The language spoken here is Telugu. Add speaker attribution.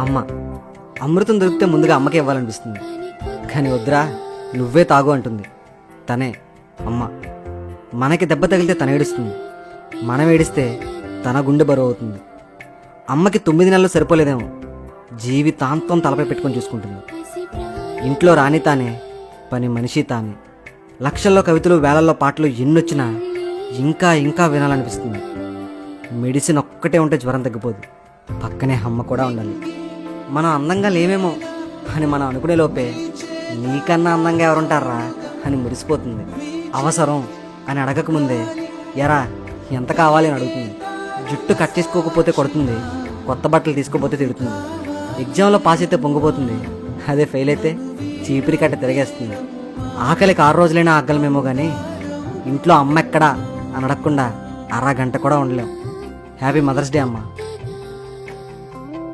Speaker 1: అమ్మ. అమృతం దొరికితే ముందుగా అమ్మకే ఇవ్వాలనిపిస్తుంది, కానీ వద్దురా నువ్వే తాగు అంటుంది. తనే అమ్మ. మనకి దెబ్బ తగిలితే తన ఏడుస్తుంది, మనం ఏడిస్తే తన గుండె బరువు అవుతుంది. అమ్మకి 9 నెలలు సరిపోలేదేమో, జీవితాంతం తలపై పెట్టుకొని చూసుకుంటుంది. ఇంట్లో రాణి తానే, పని మనిషి తానే. లక్షల్లో కవితలు, వేలల్లో పాటలు ఎన్నొచ్చినా ఇంకా ఇంకా వినాలనిపిస్తుంది. మెడిసిన్ ఒక్కటే ఉంటే జ్వరం తగ్గిపోదు, పక్కనే అమ్మ కూడా ఉండాలి. మనం అందంగా లేమేమో అని మనం అనుకునే లోపే నీకన్నా అందంగా ఎవరుంటారా అని మురిసిపోతుంది. అవసరం అని అడగకముందే ఎరా ఎంత కావాలి అని అడుగుతుంది. జుట్టు కట్ చేసుకోకపోతే కొడుతుంది, కొత్త బట్టలు తీసుకోపోతే తిడుతుంది. ఎగ్జామ్లో పాస్ అయితే పొంగిపోతుంది, అదే ఫెయిల్ అయితే చీపిరి కట్ట తిరిగేస్తుంది. ఆకలికి 6 రోజులైనా ఆగలమేమో కానీ ఇంట్లో అమ్మ ఎక్కడా అని అడగకుండా అరగంట కూడా ఉండలేం. హ్యాపీ మదర్స్ డే అమ్మ.